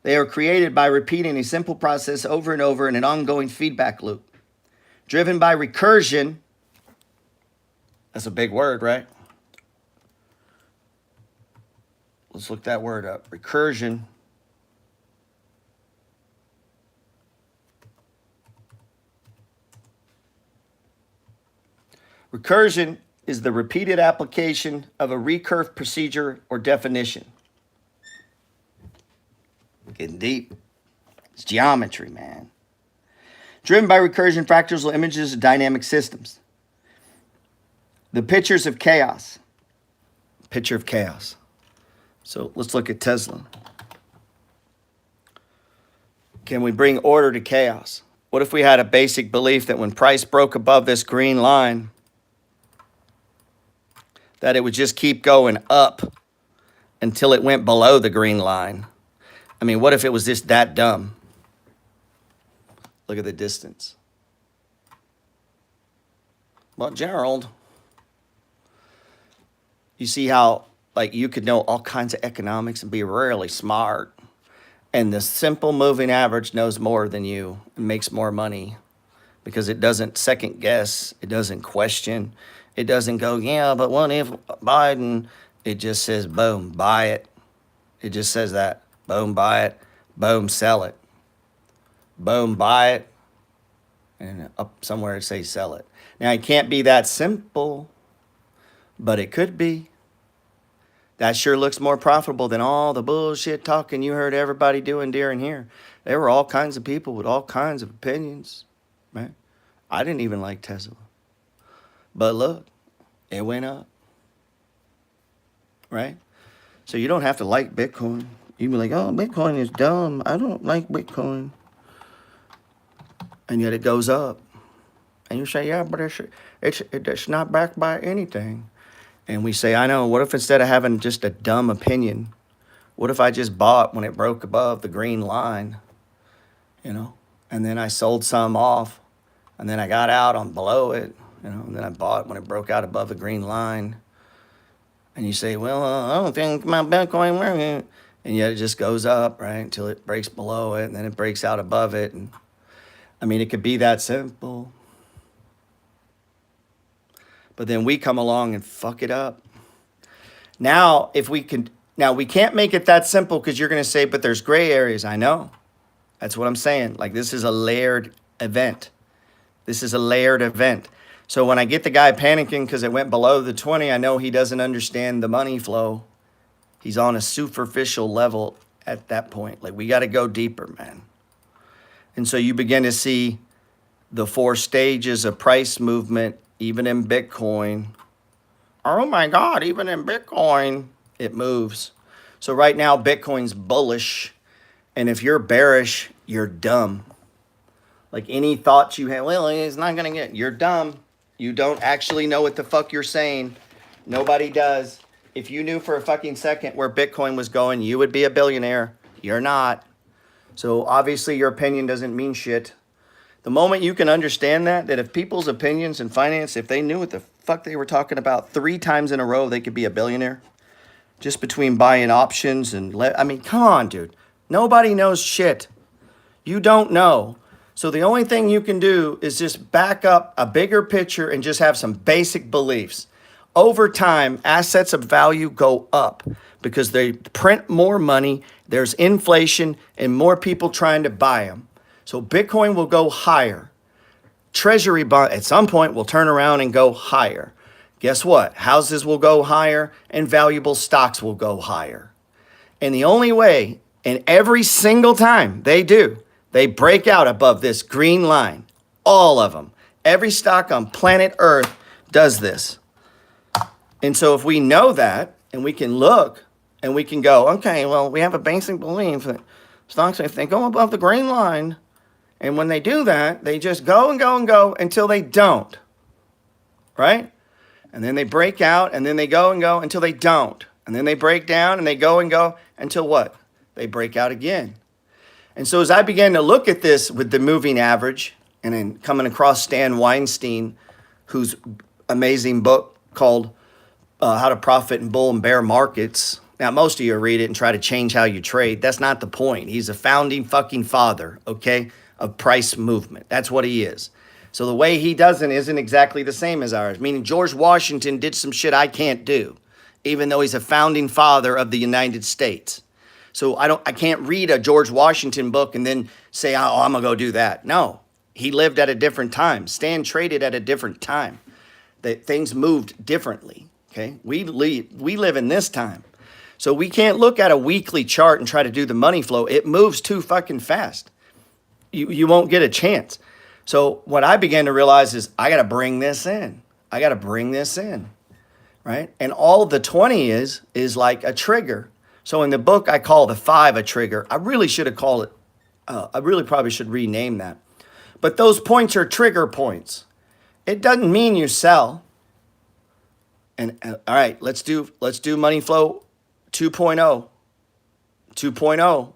Speaker 1: They are created by repeating a simple process over and over in an ongoing feedback loop. Driven by recursion, that's a big word, right? Let's look that word up. Recursion. Recursion is the repeated application of a recurve procedure or definition. Getting deep. It's geometry, man. Driven by recursion, fractals are images of dynamic systems. The pictures of chaos. Picture of chaos. So let's look at Tesla. Can we bring order to chaos? What if we had a basic belief that when price broke above this green line, that it would just keep going up until it went below the green line? I mean, what if it was just that dumb? Look at the distance. Well, Gerald, you see how, like, you could know all kinds of economics and be really smart, and the simple moving average knows more than you and makes more money because it doesn't second guess, it doesn't question, it doesn't go, yeah, but what if Biden? It just says, boom, buy it. It just says that. Boom, buy it. Boom, sell it. Boom, buy it. And up somewhere it says sell it. Now, it can't be that simple, but it could be. That sure looks more profitable than all the bullshit talking you heard everybody doing during here. There were all kinds of people with all kinds of opinions, right? I didn't even like Tesla. But look, it went up, right? So you don't have to like Bitcoin. You can be like, oh, Bitcoin is dumb. I don't like Bitcoin. And yet it goes up. And you say, yeah, but it's not backed by anything. And we say, I know, what if instead of having just a dumb opinion, what if I just bought when it broke above the green line, you know, and then I sold some off, and then I got out on below it, you know, and then I bought when it broke out above the green line. And you say, well, I don't think my Bitcoin working. And yet it just goes up, right, until it breaks below it, and then it breaks out above it. And I mean, it could be that simple. But then we come along and fuck it up. Now, we can't make it that simple because you're going to say, but there's gray areas. I know. That's what I'm saying. Like, this is a layered event. This is a layered event. So when I get the guy panicking because it went below the 20, I know he doesn't understand the money flow. He's on a superficial level at that point. Like, we got to go deeper, man. And so you begin to see the 4 stages of price movement, even in Bitcoin. Oh my God, even in Bitcoin, it moves. So right now, Bitcoin's bullish. And if you're bearish, you're dumb. Like, any thoughts you have, well, it's not going to get, you're dumb. You don't actually know what the fuck you're saying. Nobody does. If you knew for a fucking second where Bitcoin was going, you would be a billionaire. You're not. So obviously your opinion doesn't mean shit. The moment you can understand that if people's opinions in finance, if they knew what the fuck they were talking about 3 times in a row, they could be a billionaire. Just between buying options and, I mean, come on, dude. Nobody knows shit. You don't know. So the only thing you can do is just back up a bigger picture and just have some basic beliefs. Over time, assets of value go up because they print more money, there's inflation, and more people trying to buy them. So Bitcoin will go higher. Treasury bond at some point will turn around and go higher. Guess what? Houses will go higher and valuable stocks will go higher. And the only way, and every single time they do, they break out above this green line. All of them. Every stock on planet Earth does this. And so if we know that, and we can look, and we can go, okay, well, we have a basic belief that stocks, if they go above the green line, and when they do that, they just go and go and go until they don't, right? And then they break out, and then they go and go until they don't. And then they break down, and they go and go until what? They break out again. And so as I began to look at this with the moving average, and then coming across Stan Weinstein, whose amazing book called How to Profit in Bull and Bear Markets. Now, most of you read it and try to change how you trade. That's not the point. He's a founding fucking father, okay, of price movement. That's what he is. So the way he does it isn't exactly the same as ours, meaning George Washington did some shit I can't do, even though he's a founding father of the United States. So I can't read a George Washington book and then say, oh, I'm going to go do that. No, he lived at a different time. Stan traded at a different time. Things moved differently. Okay, we live in this time. So we can't look at a weekly chart and try to do the money flow. It moves too fucking fast. You won't get a chance. So what I began to realize is I got to bring this in. I got to bring this in, right? And all the 20 is like a trigger. So in the book, I call the 5 a trigger. I really should have called it, I really probably should rename that. But those points are trigger points. It doesn't mean you sell. And all right, let's do money flow 2.0. 2.0.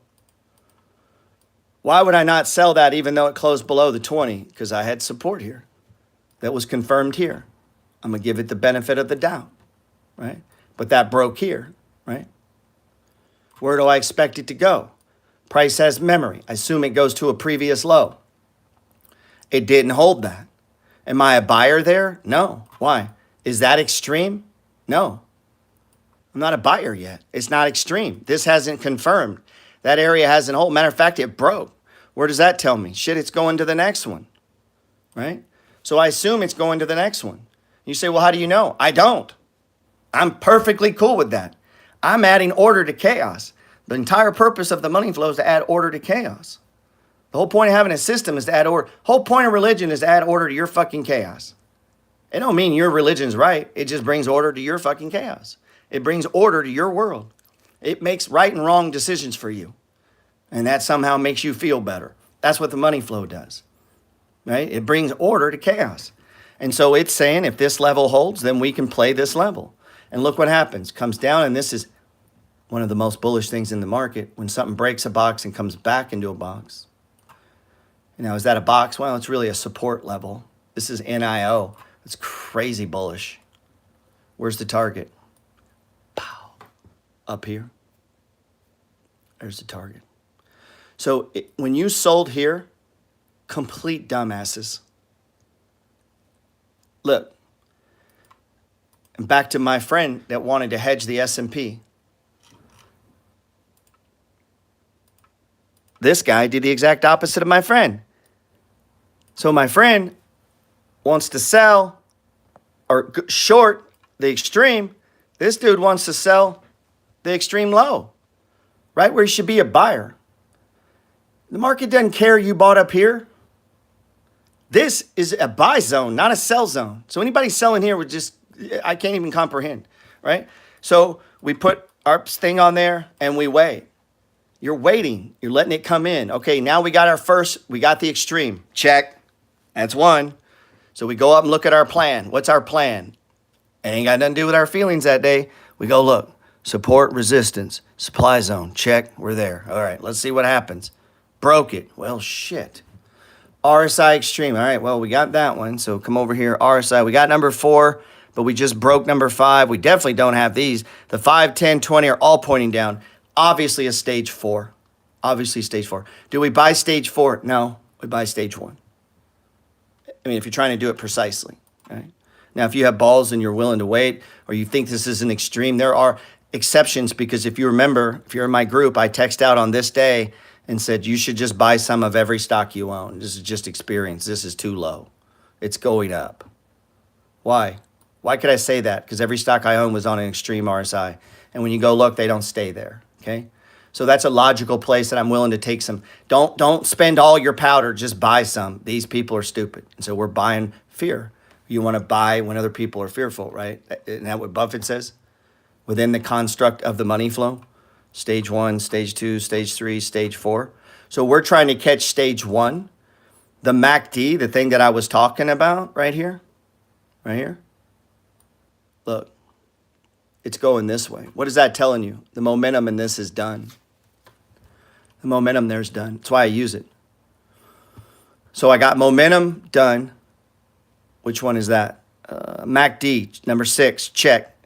Speaker 1: Why would I not sell that even though it closed below the 20? Because I had support here that was confirmed here. I'm going to give it the benefit of the doubt, right? But that broke here, right? Where do I expect it to go? Price has memory. I assume it goes to a previous low. It didn't hold that. Am I a buyer there? No. Why? Is that extreme? No. I'm not a buyer yet. It's not extreme. This hasn't confirmed. That area hasn't held. Matter of fact, it broke. Where does that tell me? Shit, it's going to the next one, right? So I assume it's going to the next one. You say, well, how do you know? I don't. I'm perfectly cool with that. I'm adding order to chaos. The entire purpose of the money flow is to add order to chaos. The whole point of having a system is to add order. Whole point of religion is to add order to your fucking chaos. It don't mean your religion's right. It just brings order to your fucking chaos. It brings order to your world. It makes right and wrong decisions for you. And that somehow makes you feel better. That's what the money flow does, right? It brings order to chaos. And so it's saying if this level holds, then we can play this level. And look what happens. Comes down, and this is one of the most bullish things in the market, when something breaks a box and comes back into a box. Now, is that a box? Well, it's really a support level. This is NIO. It's crazy bullish. Where's the target? Pow. Up here. There's the target. So when you sold here, complete dumbasses. Look, and back to my friend that wanted to hedge the S&P. This guy did the exact opposite of my friend. So my friend wants to sell or short the extreme. This dude wants to sell the extreme low, right where you should be a buyer. The market doesn't care you bought up here. This is a buy zone, not a sell zone. So anybody selling here would just, I can't even comprehend, right? So we put our thing on there and we wait. You're waiting. You're letting it come in. Okay, now we got the extreme. Check. That's one. So we go up and look at our plan. What's our plan? It ain't got nothing to do with our feelings that day. We go look. Support, resistance, supply zone. Check. We're there. All right, let's see what happens. Broke it. Well, shit. RSI extreme. All right, well, we got that one. So come over here. RSI. We got number 4, but we just broke number 5. We definitely don't have these. The 5, 10, 20 are all pointing down. Obviously a stage 4. Obviously stage 4. Do we buy stage 4? No, we buy stage 1. I mean, if you're trying to do it precisely, right? Now, if you have balls and you're willing to wait, or you think this is an extreme, there are exceptions, because if you remember, if you're in my group, I text out on this day and said, you should just buy some of every stock you own. This is just experience. This is too low. It's going up. Why? Why could I say that? Because every stock I own was on an extreme RSI. And when you go look, they don't stay there, okay? So that's a logical place that I'm willing to take some. Don't spend all your powder, just buy some. These people are stupid. And so we're buying fear. You want to buy when other people are fearful, right? Isn't that what Buffett says? Within the construct of the money flow, stage 1, stage 2, stage 3, stage 4. So we're trying to catch stage 1. The MACD, the thing that I was talking about right here. Look, it's going this way. What is that telling you? The momentum in this is done. The momentum there's done. That's why I use it. So I got momentum done. Which one is that? MACD, number 6, check.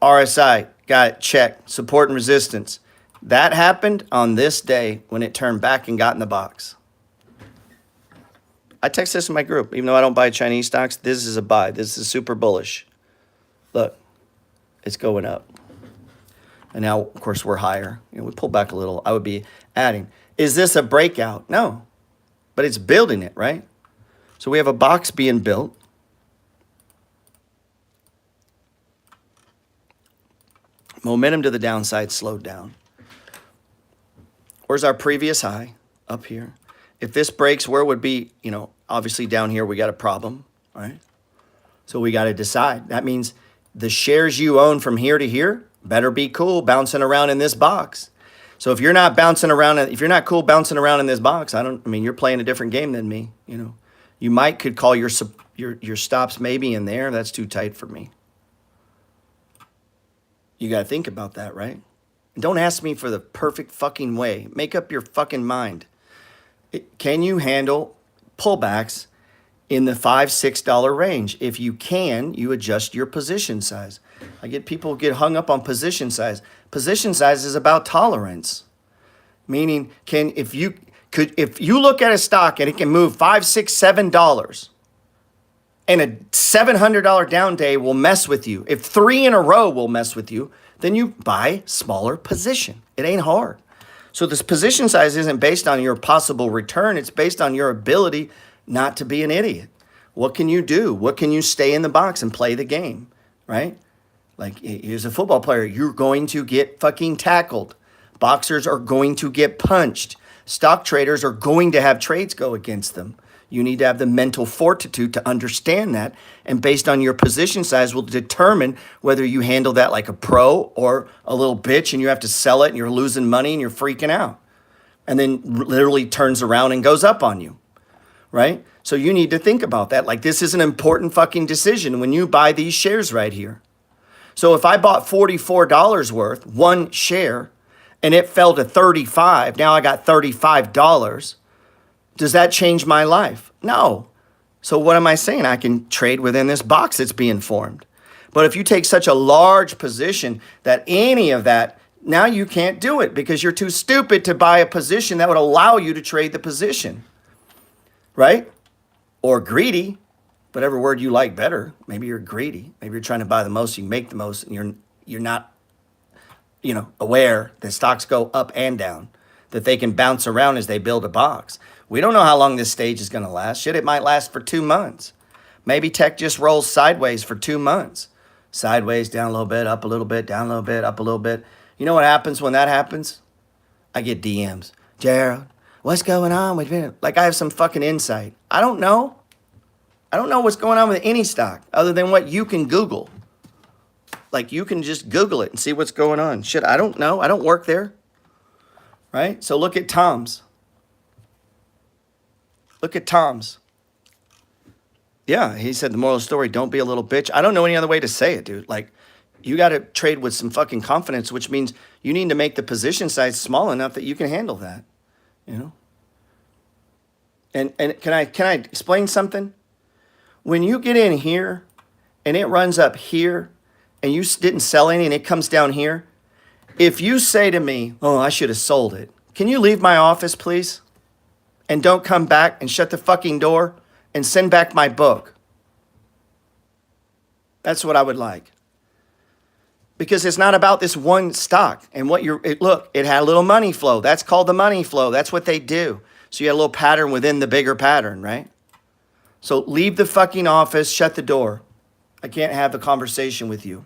Speaker 1: RSI, got it, check. Support and resistance. That happened on this day when it turned back and got in the box. I text this in my group. Even though I don't buy Chinese stocks, this is a buy. This is super bullish. Look, it's going up. And now, of course, we're higher. We pull back a little. I would be adding. Is this a breakout? No. But it's building it, right? So we have a box being built. Momentum to the downside slowed down. Where's our previous high? Up here. If this breaks, where would be, obviously down here we got a problem, right? So we got to decide. That means the shares you own from here to here better be cool bouncing around in this box. So if you're not bouncing around, if you're not cool bouncing around in this box, you're playing a different game than me, You could call your stops maybe in there. That's too tight for me. You got to think about that, right? And don't ask me for the perfect fucking way. Make up your fucking mind. Can you handle pullbacks in the $5, $6 range? If you can, you adjust your position size. I get people get hung up on position size. Position size is about tolerance. Meaning, if you look at a stock and it can move $5, $6, $7, and a $700 down day will mess with you. If 3 in a row will mess with you, then you buy smaller position. It ain't hard. So this position size isn't based on your possible return. It's based on your ability not to be an idiot. What can you do? What can you stay in the box and play the game, right? Like, here's a football player. You're going to get fucking tackled. Boxers are going to get punched. Stock traders are going to have trades go against them. You need to have the mental fortitude to understand that. And based on your position size will determine whether you handle that like a pro or a little bitch and you have to sell it and you're losing money and you're freaking out. And then literally turns around and goes up on you, right? So you need to think about that. Like, this is an important fucking decision when you buy these shares right here. So if I bought $44 worth, one share, and it fell to $35, now I got $35. Does that change my life? No. So what am I saying? I can trade within this box that's being formed. But if you take such a large position that any of that, now you can't do it because you're too stupid to buy a position that would allow you to trade the position, right? Or greedy, whatever word you like better. Maybe you're greedy. Maybe you're trying to buy the most, you can make the most, and you're not, aware that stocks go up and down, that they can bounce around as they build a box. We don't know how long this stage is going to last. Shit, it might last for 2 months. Maybe tech just rolls sideways for 2 months. Sideways, down a little bit, up a little bit, down a little bit, up a little bit. You know what happens when that happens? I get DMs. Gerald, what's going on with you? Like I have some fucking insight. I don't know. I don't know what's going on with any stock other than what you can Google. Like you can just Google it and see what's going on. Shit, I don't know. I don't work there. Right? So look at Tom's. Look at Tom's. Yeah, he said the moral of the story, don't be a little bitch. I don't know any other way to say it, dude. Like, you got to trade with some fucking confidence, which means you need to make the position size small enough that you can handle that, And can I explain something? When you get in here and it runs up here and you didn't sell any and it comes down here, if you say to me, oh, I should have sold it, can you leave my office, please? And don't come back and shut the fucking door and send back my book. That's what I would like. Because it's not about this one stock and what look, it had a little money flow. That's called the money flow. That's what they do. So you had a little pattern within the bigger pattern, right? So leave the fucking office, shut the door. I can't have a conversation with you.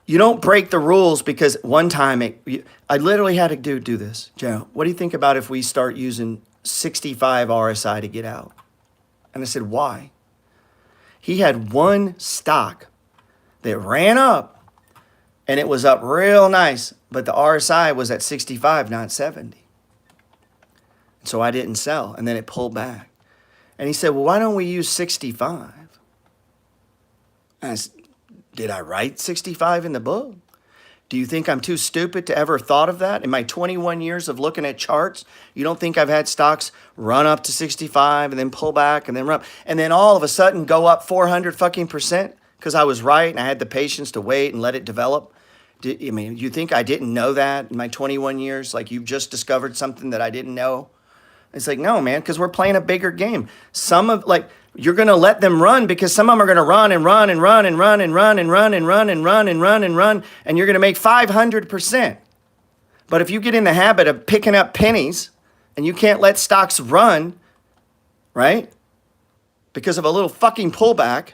Speaker 1: You don't break the rules because one time I literally had a dude do this. Joe, what do you think about if we start using 65 RSI to get out? And I said, why? He had one stock that ran up and it was up real nice, but the RSI was at 65, not 70. So I didn't sell and then it pulled back. And he said, well, why don't we use 65? And I said, did I write 65 in the book? Do you think I'm too stupid to ever thought of that? In my 21 years of looking at charts, you don't think I've had stocks run up to 65 and then pull back and then run up and then all of a sudden go up 400 fucking %? because I was right and I had the patience to wait and let it develop? I mean, you think I didn't know that in my 21 years? Like you've just discovered something that I didn't know? It's like, no, man, because we're playing a bigger game. Some of like you're gonna let them run because some of them are gonna run and run and run and run and run and run and run and run and run and run, and you're gonna make 500%. But if you get in the habit of picking up pennies and you can't let stocks run, right? Because of a little fucking pullback,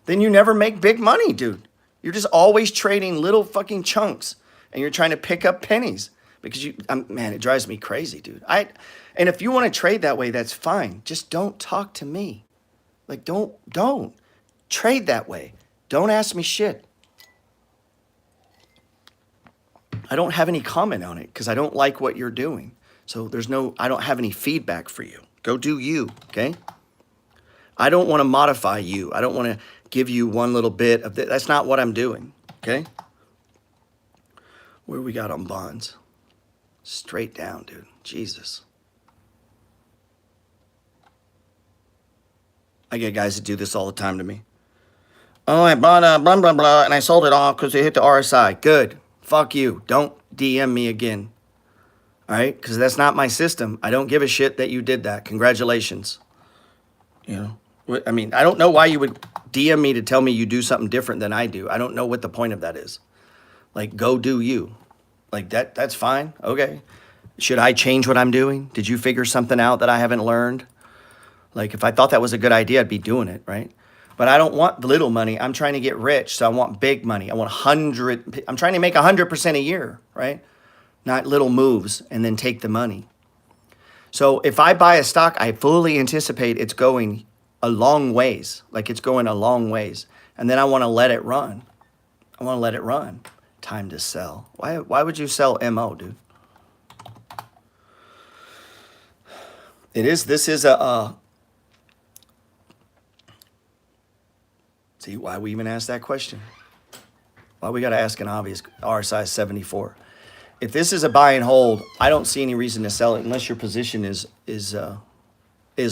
Speaker 1: then you never make big money, dude. You're just always trading little fucking chunks and you're trying to pick up pennies because man, it drives me crazy, dude. And if you want to trade that way, that's fine. Just don't talk to me. Like, don't trade that way. Don't ask me shit. I don't have any comment on it because I don't like what you're doing. So I don't have any feedback for you. Go do you, okay? I don't want to modify you. I don't want to give you one little bit of that's not what I'm doing, okay? Where we got on bonds? Straight down, dude. Jesus. I get guys that do this all the time to me. Oh, I bought a blah, blah, blah, and I sold it off because it hit the RSI. Good. Fuck you. Don't DM me again. All right? Because that's not my system. I don't give a shit that you did that. Congratulations. You know? I mean, I don't know why you would DM me to tell me you do something different than I do. I don't know what the point of that is. Like, go do you. Like, that's fine. Okay. Should I change what I'm doing? Did you figure something out that I haven't learned? Like, if I thought that was a good idea, I'd be doing it, right? But I don't want little money. I'm trying to get rich, so I want big money. I want I'm trying to make 100% a year, right? Not little moves and then take the money. So if I buy a stock, I fully anticipate it's going a long ways, like it's going a long ways. And then I want to let it run. I want to let it run. Time to sell. Why would you sell MO, dude? This is a see why we even asked that question. Why we got to ask an obvious RSI 74. If this is a buy and hold, I don't see any reason to sell it unless your position is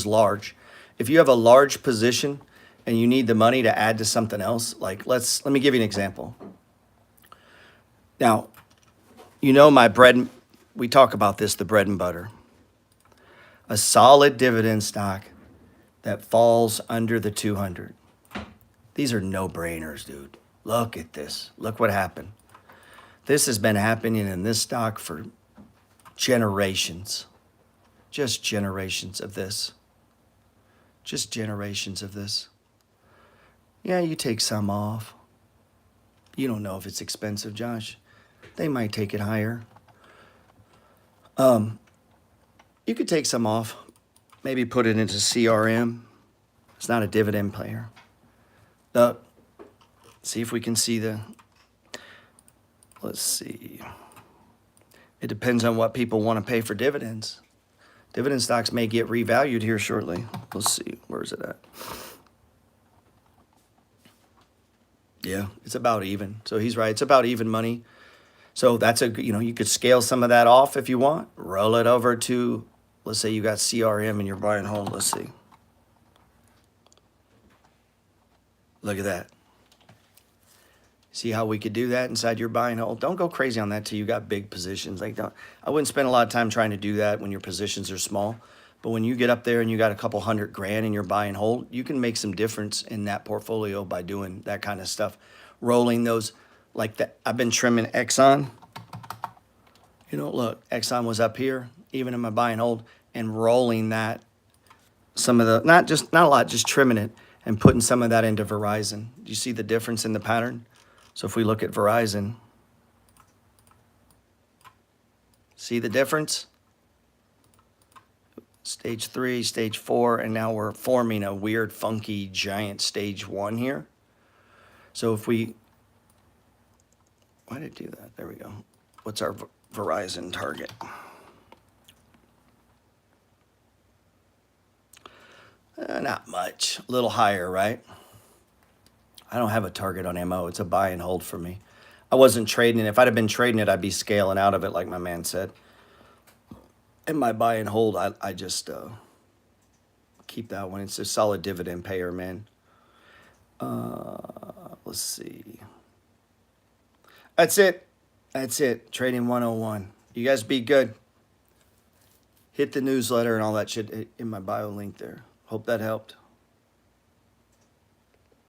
Speaker 1: large. If you have a large position and you need the money to add to something else, like let me give you an example. Now, you know my bread, we talk about this, the bread and butter. A solid dividend stock that falls under the 200. These are no-brainers, dude. Look at this. Look what happened. This has been happening in this stock for generations. Just generations of this. Just generations of this. Yeah, you take some off. You don't know if it's expensive, Josh. They might take it higher. You could take some off. Maybe put it into CRM. It's not a dividend player. See if we can see let's see. It depends on what people want to pay for dividends. Dividend stocks may get revalued here shortly. Let's see, where's it at? Yeah, it's about even. So he's right, it's about even money. So that's you could scale some of that off if you want. Roll it over to, let's say you got CRM and you're buying hold. Let's see. Look at that. See how we could do that inside your buy and hold? Don't go crazy on that till you got big positions. I wouldn't spend a lot of time trying to do that when your positions are small. But when you get up there and you got a couple $100,000 in your buy and hold, you can make some difference in that portfolio by doing that kind of stuff. Rolling those like that. I've been trimming Exxon. Look, Exxon was up here, even in my buy and hold, and rolling that. Some of the, not a lot, just trimming it and putting some of that into Verizon. Do you see the difference in the pattern? So if we look at Verizon, see the difference? Stage 3, stage 4, and now we're forming a weird, funky, giant stage 1 here. So if we, why did it do that? There we go. What's our Verizon target? Not much, a little higher, right? I don't have a target on MO. It's a buy and hold for me. I wasn't trading it. If I'd have been trading it, I'd be scaling out of it like my man said. In my buy and hold, I just keep that one. It's a solid dividend payer, man. Let's see. That's it. That's it. Trading 101. You guys be good. Hit the newsletter and all that shit in my bio link there. Hope that helped.